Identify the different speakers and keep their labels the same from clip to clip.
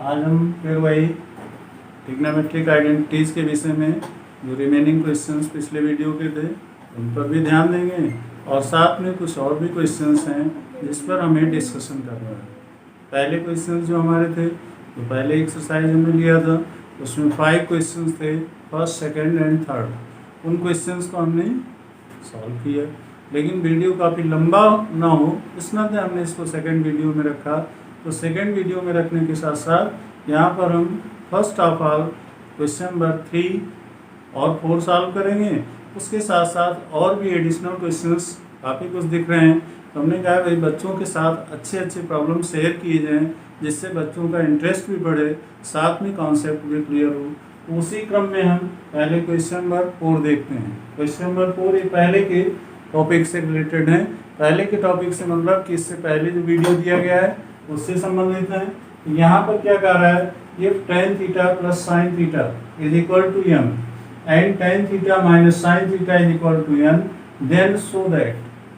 Speaker 1: आज हम फिर वही ट्रिग्नोमेट्रिक आइडेंटिटीज़ के विषय में जो रिमेनिंग क्वेश्चंस पिछले वीडियो के थे उन पर भी ध्यान देंगे और साथ में कुछ और भी क्वेश्चंस हैं जिस पर हमें डिस्कशन करना है। पहले क्वेश्चंस जो हमारे थे तो पहले एक्सरसाइज हमने लिया था, उसमें 5 क्वेश्चंस थे, फर्स्ट, सेकंड एंड थर्ड। उन क्वेश्चंस को हमने सॉल्व किया, लेकिन वीडियो काफ़ी लंबा ना हो इस नाते हमने इसको सेकंड वीडियो में रखा। तो सेकंड वीडियो में रखने के साथ साथ यहाँ पर हम first of all question number 3 और 4 सॉल्व करेंगे। उसके साथ साथ और भी एडिशनल क्वेश्चंस काफ़ी कुछ दिख रहे हैं, तो हमने कहा भाई बच्चों के साथ अच्छे अच्छे प्रॉब्लम शेयर किए जाएँ जिससे बच्चों का इंटरेस्ट भी बढ़े, साथ में कॉन्सेप्ट भी क्लियर हो। उसी क्रम में हम पहले क्वेश्चन नंबर 4 देखते हैं। क्वेश्चन नंबर 4 ये पहले के टॉपिक से रिलेटेड है। पहले के टॉपिक से मतलब कि इससे पहले जो वीडियो दिया गया है उससे संबंधित है। यहाँ पर क्या कह रहा है, if tan theta plus sine theta is equal to m and tan theta minus sine theta is equal to n, then so that,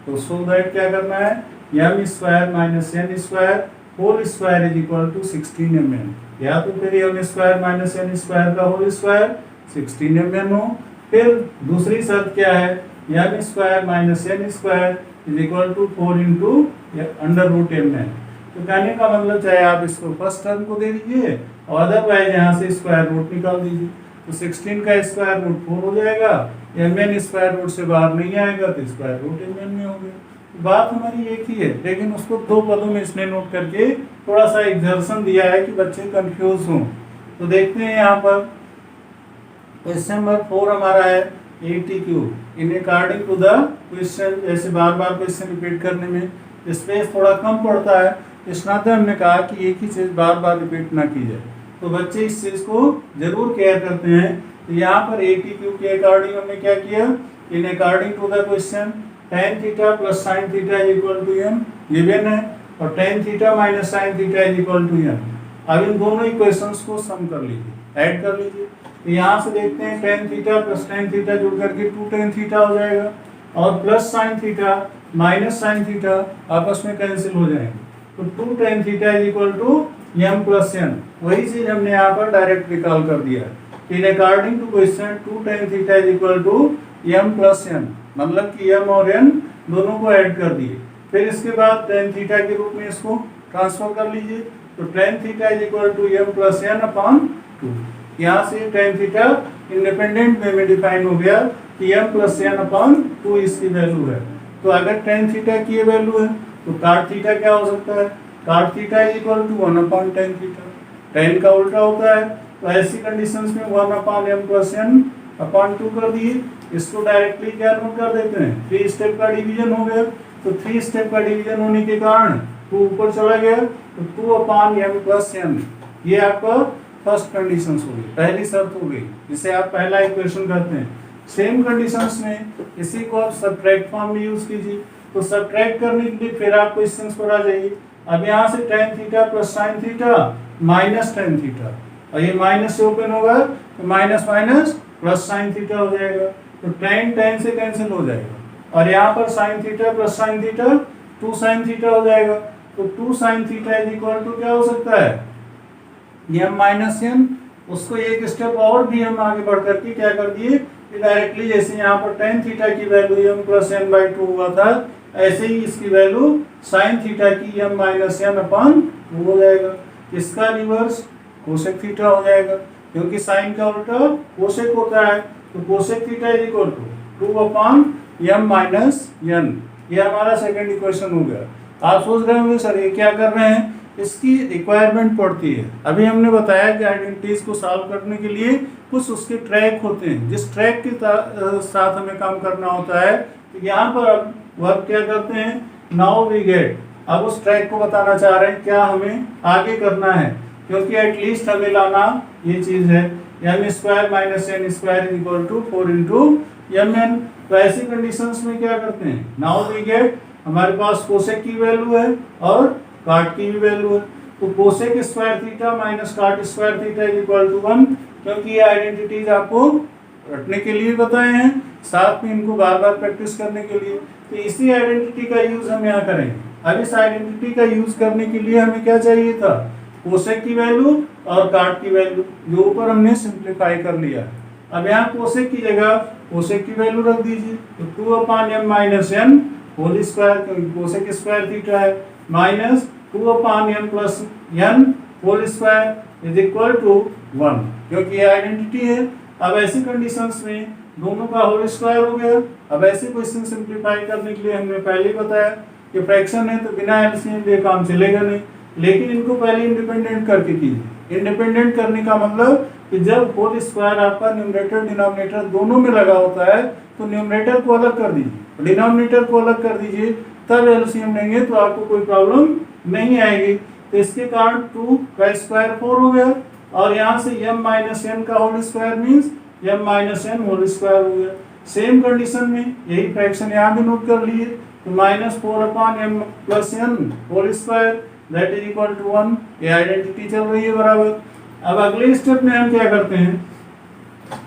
Speaker 1: तो सो दैट क्या करना है, m square minus n square whole square is equal to 16 mm, या तो फिर m square minus n square का whole square 16 mm हो। फिर दूसरी शर्त क्या है, m square minus n square is equal to 4 into under root mn। तो कहने का मतलब चाहे आप इसको फर्स्ट टर्म को दे दीजिए और अदरवाइज यहाँ से स्क्वायर रूट निकाल दीजिए, तो 16 का स्क्वायर रूट 4 हो जाएगा, mn स्क्वायर रूट से बाहर नहीं आएगा तो स्क्वायर रूट mn में हो गया। बात हमारी एक ही है, लेकिन उसको 2 पदों में इसने नोट करके थोड़ा सा एग्जर्शन दिया है कि बच्चे कंफ्यूज हों। तो देखते हैं यहाँ पर क्वेश्चन नंबर 4 हमारा है 80 in according to the question. जैसे बार बार क्वेश्चन रिपीट करने में स्पेस थोड़ा कम पड़ता है, इस नाते हमने कहा कि एक ही चीज़ बार बार रिपीट ना की जाए, तो बच्चे इस चीज़ को जरूर केयर करते हैं। तो यहाँ पर 80 के अकॉर्डिंग हमने क्या किया, in according to the question tan theta plus sine theta is equal to m given है और tan theta minus sine theta is equal to m। अब इन दोनों इक्वेशंस को सम कर लीजिए, ऐड कर लीजिए। तो यहाँ से देखते हैं tan theta plus tan theta जुड़ करके 2 tan थीटा हो जाएगा और plus sine theta minus sine theta आपस में कैंसिल हो जाएंगे, तो 2 tan theta is equal to m plus n। वही चीज हमने यहाँ पर डायरेक्ट निकाल कर दिया है। In according to question 2 tan theta is equal to m plus n, मतलब कि m और n दोनों को ऐड कर दिए। फिर इसके बाद tan थीटा के रूप में इसको ट्रांसफर कर लीजिए, तो tan theta is equal to m plus n upon 2। यहाँ से tan थीटा इंडिपेंडेंट वे में डिफाइन हो गया कि m प्लस n अपॉन 2 इसकी वैल्यू है। तो अगर tan थीटा की ये वैल्यू है तो cot थीटा क्या हो सकता है, cot theta is equal to 1 upon tan theta. tan का उल्टा होता है, तो ऐसी कंडीशंस में 1 upon m plus n upon 2 कर दिए। इसको डायरेक्टली क्या नोट कर देते हैं, 3 स्टेप का डिवीजन हो गया, तो 3 स्टेप का डिवीजन होने के कारण 2 ऊपर चला गया, तो 2 अपॉन m प्लस n, ये आपका फर्स्ट कंडीशन हो गई, पहली शर्त हो गई, जिसे आप पहला इक्वेशन कहते हैं। सेम कंडीशंस में इसी को आप सब्ट्रैक्ट फॉर्म में यूज कीजिए, तो सब्ट्रैक्ट करने के लिए फिर आप क्वेश्चंस पर आ जाइए। अब यहाँ से tan theta plus sine theta minus tan theta, और ये माइनस से ओपन होगा तो minus minus plus sine theta हो जाएगा, तो tan से कैंसिल हो जाएगा, और यहाँ पर sine theta plus sine theta 2 sine theta हो जाएगा, तो 2 sine theta is equal to क्या हो सकता है, m माइनस n। उसको एक स्टेप और भी हम आगे बढ़ करके क्या कर दिए कि डायरेक्टली जैसे यहाँ पर tan थीटा की value m plus n by 2 हुआ था, ऐसे ही इसकी वैल्यू साइन थीटा की m माइनस n अपॉन 2 हो जाएगा। इसका रिवर्स कोसेक थीटा हो जाएगा, क्योंकि साइन का उल्टा कोसेक होता है, तो cosec theta is equal to 2 upon m minus n। ये हमारा सेकंड इक्वेशन हो गया। आप सोच रहे होंगे सर ये क्या कर रहे हैं, इसकी रिक्वायरमेंट पड़ती है। अभी हमने बताया कि आइडेंटिटीज को सॉल्व करने के लिए कुछ उसके ट्रैक होते हैं, जिस ट्रैक के साथ हमें काम करना होता है। तो यहाँ पर अब वर्क क्या करते हैं, नाउ वी गेट, अब उस ट्रैक को बताना चाह रहे हैं क्या हमें आगे करना है, क्योंकि एटलीस्ट हमें लाना ये चीज है m square minus n square is equal to 4 into mn। तो ऐसी कंडीशंस में क्या करते हैं, नाउ वी गेट, हमारे पास कोसेक की वैल्यू है और काट की भी वैल्यू है, तो cosec square theta minus cot square theta is equal to 1, क्योंकि ये आइडेंटिटीज आपको रटने के लिए बताए हैं, साथ में इनको बार बार प्रैक्टिस करने के लिए। तो इसी आइडेंटिटी का यूज हम यहाँ करेंगे। अब इस आइडेंटिटी का यूज करने के लिए हमें क्या चाहिए था, कोसेक की वैल्यू और काट की वैल्यू, जो ऊपर हमने सिंप्लीफाई कर लिया। अब यहाँ कोसेक की जगह कोसेक की वैल्यू रख दीजिए, तो 2/m minus n whole square, क्योंकि कोसेक स्क्वायर थीटा है, minus 2/m plus n whole square is equal to 1, क्योंकि ये आइडेंटिटी है। अब ऐसी कंडीशंस में दोनों का होल स्क्वायर हो गया। अब ऐसे क्वेश्चन सिंप्लीफाई करने के लिए हमने पहले ही बताया कि फ्रैक्शन है तो बिना एलसीएम लिए काम चलेगा नहीं, लेकिन इनको पहले इंडिपेंडेंट करके कीजिए। इंडिपेंडेंट करने का मतलब कि जब होल स्क्वायर आपका न्यूमरेटर डिनोमिनेटर दोनों में लगा होता है तो न्यूमरेटर को अलग कर दीजिए, डिनोमिनेटर को अलग कर दीजिए, तब एलसीएम लेंगे तो आपको कोई प्रॉब्लम नहीं आएगी। तो इसके कारण 2 का स्क्वायर 4 हो गया, और यहाँ से m माइनस n का whole square means m minus n whole square हो गया। सेम कंडीशन में यही फ्रैक्शन यहाँ भी नोट कर लिए, तो minus 4/m plus n whole square that is equal to 1। ये आइडेंटिटी चल रही है बराबर। अब अगले स्टेप में हम क्या करते हैं,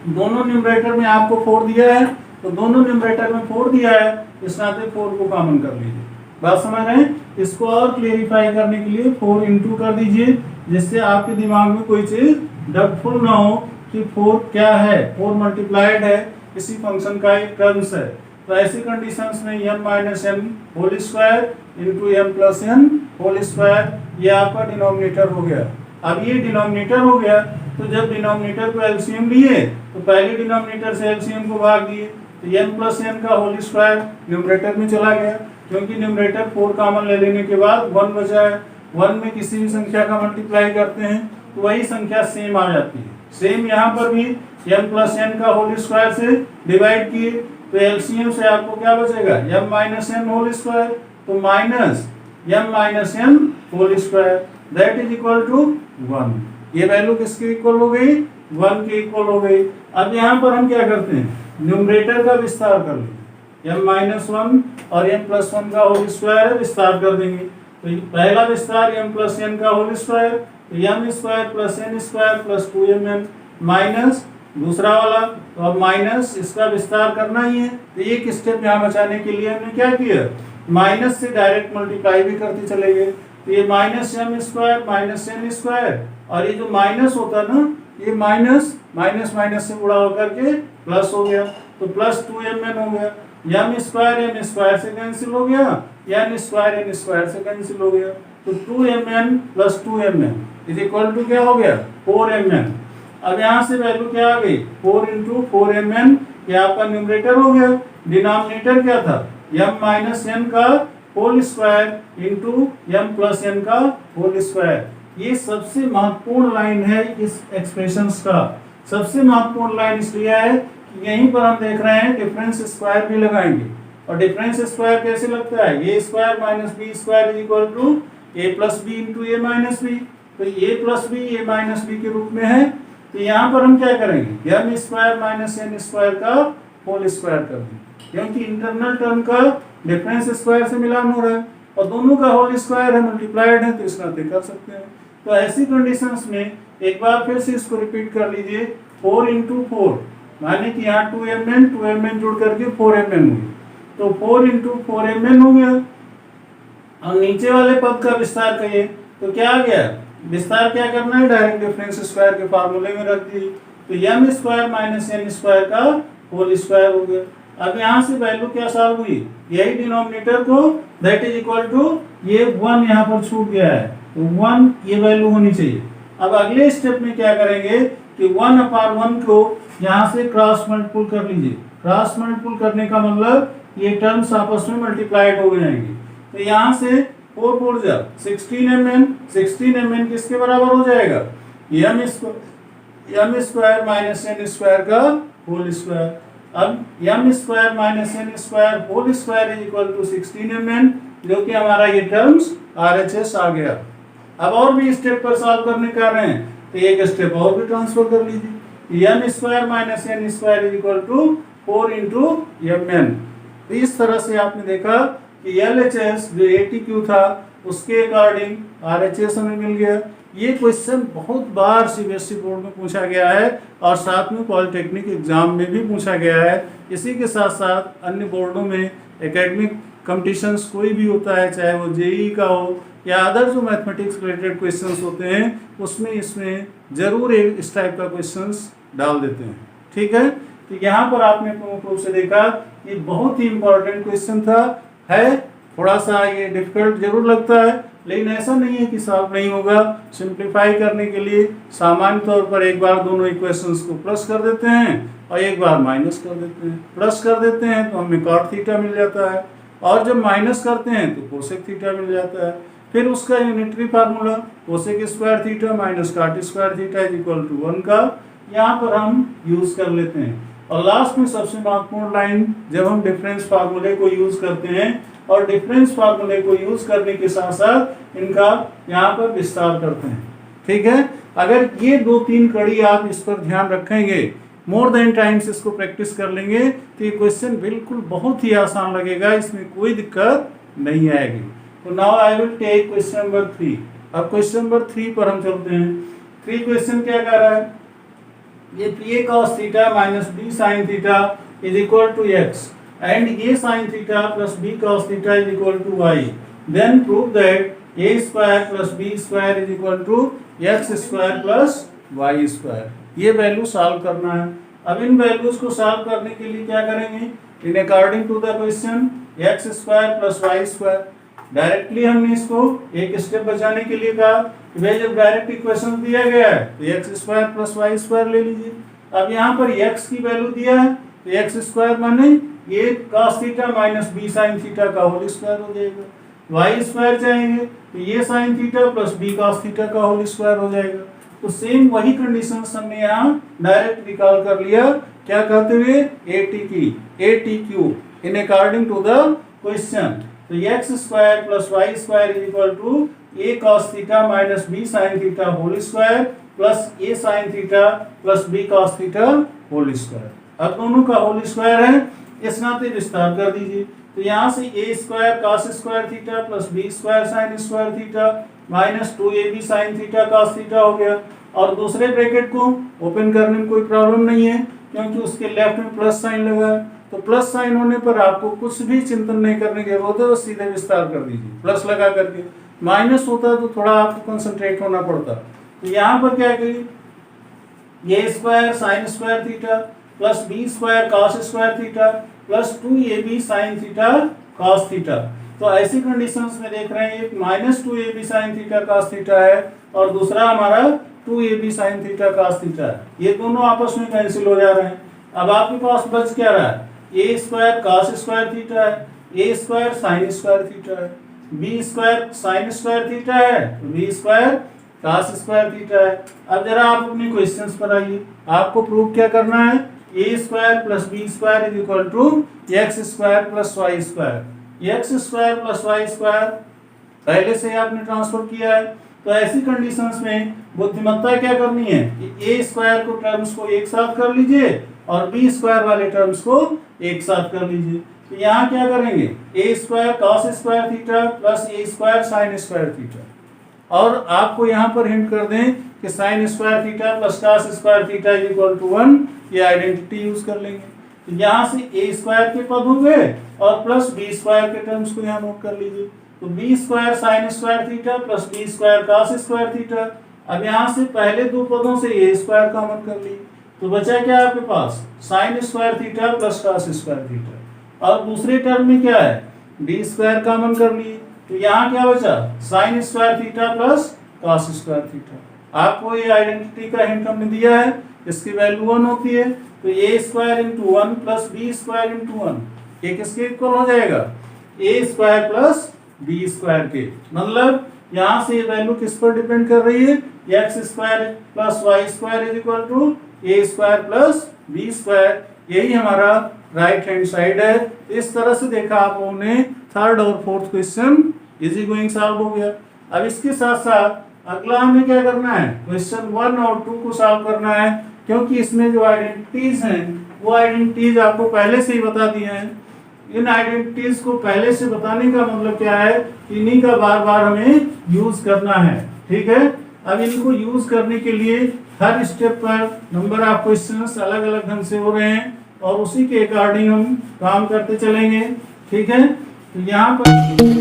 Speaker 1: दोनों न्यूमरेटर में आपको 4 दिया है, तो दोनों न्यूमरेटर में 4 दिया है, इस नाते 4 को कॉमन कर लीजिए। बात समझ रहे हैं? इसको और क्लेरिफाई करने के लिए 4 इंटू कर दीजिए, जिससे आपके दिमाग में कोई चीज डाउटफुल ना हो कि 4 क्या है, 4 मल्टीप्लाइड है, इसी फंक्शन का एक टर्म्स है। तो ऐसी कंडीशंस में m minus n whole square into m plus n whole square, ये आपका डिनोमिनेटर हो गया। अब ये डिनोमिनेटर हो गया, तो जब डिनोमिनेटर को एलसीएम लिए तो पहले डिनोमिनेटर से एलसीएम को भाग दिए, तो m प्लस n का होल स्क्वायर न्यूमरेटर में चला गया, क्योंकि न्यूमरेटर 4 कॉमन ले लेने के बाद 1 बचा है। 1 में किसी भी संख्या का मल्टीप्लाई करते हैं तो वही संख्या सेम आ जाती है। सेम यहाँ पर भी m प्लस n का होल स्क्वायर से डिवाइड किए, तो एलसीएम से आपको क्या बचेगा, m minus n whole square, तो minus m minus n whole square that is equal to 1। ये वैल्यू किसके इक्वल हो गई, 1 के इक्वल हो गई। अब यहाँ पर हम क्या करते हैं, न्यूमरेटर का विस्तार कर लेंगे, m माइनस 1 और m प्लस 1 का होल स्क्वायर है, विस्तार कर देंगे। तो पहला विस्तार m प्लस n का होल स्क्वायर, तो m square plus n square plus 2mn, minus दूसरा वाला, तो अब माइनस इसका विस्तार करना ही है। तो एक स्टेप यहाँ बचाने के लिए हमने क्या किया, माइनस से डायरेक्ट मल्टीप्लाई भी करते चले गए। तो ये minus m square minus n square, और ये जो माइनस होता है ना, ये माइनस माइनस माइनस से गुणा होकर के प्लस हो गया, तो प्लस 2mn हो गया। m स्क्वायर से कैंसिल हो गया, n स्क्वायर से कैंसिल हो गया, तो 2mn plus 2mn is equal to क्या हो गया, 4mn। अब यहाँ से वैल्यू क्या आ गई, 4 इंटू 4mn, ये आपका न्यूमरेटर हो गया। डिनोमिनेटर क्या था, m माइनस n का whole square into m plus n का होल स्क्वायर। ये सबसे महत्वपूर्ण लाइन है इस एक्सप्रेशंस का। सबसे महत्वपूर्ण लाइन इसलिए है कि यहीं पर हम देख रहे हैं डिफरेंस स्क्वायर भी लगाएंगे, और डिफरेंस स्क्वायर कैसे लगता है, a square minus b square is equal to a plus b into a minus b. तो a plus b a minus b के रूप में है, तो यहाँ पर हम क्या करेंगे, m square minus n square का होल स्क्वायर कर देंगे, क्योंकि इंटरनल टर्म का डिफरेंस स्क्वायर से मिलान हो रहा है और दोनों का होल स्क्वायर है, मल्टीप्लाइड है, तो इसका नाते कर सकते हैं। तो ऐसी कंडीशंस में एक बार फिर से इसको रिपीट कर लीजिए, 4 इंटू 4 माने कि यहाँ 2mn जुड़ करके 4mn हुई, तो 4 इंटू 4mn हो गया। और नीचे वाले पद का विस्तार करिए, तो क्या आ गया, विस्तार क्या करना है, डायरेक्ट डिफरेंस स्क्वायर के फार्मूले में रख दिए, तो m square minus n square का होल स्क्वायर हो गया। अब यहाँ से वैल्यू क्या सॉल्व हुई, यही डिनोमिनेटर को दैट इज इक्वल टू ये 1 यहाँ पर छूट गया है, तो 1 ये वैल्यू होनी चाहिए। अब अगले स्टेप में क्या करेंगे कि 1/1 को यहाँ से क्रॉस मल्टीपल कर लीजिए। क्रॉस मल्टीपल करने का मतलब ये टर्म्स आपस में मल्टीप्लाइड हो जाएंगे, तो यहाँ से 4 4 जा 16mn किसके बराबर हो जाएगा, m square minus n square का होल स्क्वायर। अब m square minus n square whole square is equal to 16mn, जो कि हमारा ये टर्म्स RHS आ गया। अब और भी स्टेप पर सॉल्व करने का रहे हैं, तो एक स्टेप और भी ट्रांसफर कर लीजिए, m square minus n square is equal to 4 into mn। तो इस तरह से आपने देखा कि LHS जो ATQ था उसके अकॉर्डिंग RHS हमें मिल गया। ये क्वेश्चन बहुत बार CBSE बोर्ड में पूछा गया है और साथ में पॉलिटेक्निक एग्जाम में भी पूछा गया है। इसी के साथ साथ अन्य बोर्डों में एकेडमिक कंपटीशंस कोई भी होता है, चाहे वो जेईई का हो या अदर जो मैथमेटिक्स रिलेटेड क्वेश्चंस होते हैं, उसमें इसमें जरूर एक इस टाइप का क्वेश्चंस डाल देते हैं। ठीक है, तो यहाँ पर आपने प्रमुख रूप से देखा ये बहुत ही इंपॉर्टेंट क्वेश्चन था। है थोड़ा सा ये डिफिकल्ट जरूर लगता है, लेकिन ऐसा नहीं है कि सॉल्व नहीं होगा। सिंप्लीफाई करने के लिए सामान्य तौर पर एक बार दोनों इक्वेशंस को प्लस कर देते हैं और एक बार माइनस कर देते हैं। प्लस कर देते हैं तो हमें कॉट थीटा मिल जाता है, और जब माइनस करते हैं तो कोसेक थीटा मिल जाता है। फिर उसका unitary formula cosec square theta minus cot square theta is equal to 1 का यहाँ पर हम यूज कर लेते हैं। और लास्ट में सबसे महत्वपूर्ण लाइन, जब हम डिफरेंस फार्मूले को यूज करते हैं और डिफरेंस फार्मूले को यूज करने के साथ साथ इनका यहाँ पर विस्तार करते हैं। ठीक है, अगर ये 2-3 कड़ी आप इस पर ध्यान रखेंगे, मोर देन टाइम्स इसको प्रैक्टिस कर लेंगे, तो ये क्वेश्चन बिल्कुल बहुत ही आसान लगेगा, इसमें कोई दिक्कत नहीं आएगी। तो now I will take question number 3। अब क्वेश्चन नंबर 3 पर हम चलते हैं। 3 क्वेश्चन क्या कह रहा है, ये a cos theta minus b sin theta is equal to x and a sin theta plus b cos theta is equal to y, then prove that a square plus b square is equal to x square plus y square. ये value solve करना है। अब इन values को solve करने के लिए क्या करेंगे, in according to the question x square plus y square, directly हमने इसको एक स्टेप बचाने के लिए कहा कि भाई जब डायरेक्ट इक्वेशन दिया गया है तो x square plus y square ले लीजिए। अब यहाँ पर x की वैल्यू दिया है तो एक्स स्क्वायर माने ये cos theta minus b sin theta का होल स्क्वायर हो जाएगा। वाई स्क्वायर चाहेंगे तो ये sin theta plus b cos theta का होल स्क्वायर हो जाएगा। तो सेम वही कंडीशंस हमने यहाँ डायरेक्ट निकाल कर लिया, क्या कहते हुए ATQ in according to the question. तो x square plus y square is equal to a cos theta minus b sin theta whole square plus a sin theta plus b cos theta whole square. अब दोनों का whole square है, इस नाते विस्तार कर दीजिए। तो यहाँ से a square cos square theta plus b square sin square theta minus 2ab sin theta cos theta हो गया। और दूसरे ब्रैकेट को ओपन करने में कोई प्रॉब्लम नहीं है, क्योंकि उसके लेफ्ट में प्लस साइन लगा है। तो प्लस साइन होने पर आपको कुछ भी चिंतन नहीं करने की जरूरत है, बस सीधे विस्तार कर दीजिए प्लस लगा करके। माइनस होता तो थोड़ा आपको कंसंट्रेट होना पड़ता। तो यहाँ पर क्या करिए, a square sine square theta plus b square cos square theta plus 2ab sine theta cos theta. तो ऐसी कंडीशंस में देख रहे हैं, एक minus 2ab sine theta cos theta है और दूसरा हमारा 2ab sine theta cos theta है। ये दोनों आपस में कैंसिल हो जा रहे हैं। अब आपके पास बच क्या रहा है, a square cos square theta है, a square sine square theta है, b square sine square theta है, b square cos square theta है। अब जरा आप अपने क्वेश्चंस पर आइए, आपको प्रूव क्या करना है, a square plus b square is equal to x square plus y square. X square plus y square पहले से आपने ट्रांसफर किया है। तो ऐसी कंडीशंस में बुद्धिमत्ता क्या करनी है कि ए स्क्वायर को टर्म्स को एक साथ कर लीजिए और बी स्क्वायर वाले टर्म्स को एक साथ कर लीजिए। तो यहाँ क्या करेंगे, a square cos square theta plus a square sine square theta. और आपको यहाँ पर हिंट कर दें कि sine square theta plus cos square theta is equal to 1, ये आइडेंटिटी यूज कर लेंगे। तो यहाँ से ए स्क्वायर के पद हो गए और प्लस बी स्क्वायर के टर्म्स को यहाँ नोट कर लीजिए। तो b square sine square theta plus b square cos square theta. अब यहाँ से पहले दो पदों से ए स्क्वायर कॉमन कर लिए, तो बचा क्या आपके पास, sine square theta plus cos square theta. और दूसरे टर्म में क्या है, बी स्क्वायर कॉमन कर लिए, तो यहाँ क्या बचा, sign square theta plus cos square theta. आपको ये आइडेंटिटी का हिंट हमने दिया है, इसकी वैल्यू 1 होती है। तो a square into 1 plus b square into 1 ये किसके इक्वल हो जाएगा, a square plus b square के। मतलब यहाँ से ये वैल्यू किस पर डिपेंड कर रही है, x square plus y square is equal to a square plus b square. यही हमारा राइट हैंड साइड है। इस तरह से देखा आप लोगों ने, थर्ड और fourth question easy going solve हो गया। अब इसके साथ साथ अगला हमें क्या करना है, क्वेश्चन 1 और 2 को सॉल्व करना है, क्योंकि इसमें जो आइडेंटिटीज हैं वो आइडेंटिटीज आपको पहले से ही बता दिए हैं। इन आइडेंटिटीज को पहले से बताने का मतलब क्या है, इन्हीं का बार बार हमें यूज करना है। ठीक है, अब इनको यूज करने के लिए हर स्टेप पर नंबर ऑफ क्वेश्चंस अलग अलग ढंग से हो रहे हैं और उसी के अकॉर्डिंग हम काम करते चलेंगे। ठीक है, तो यहाँ पर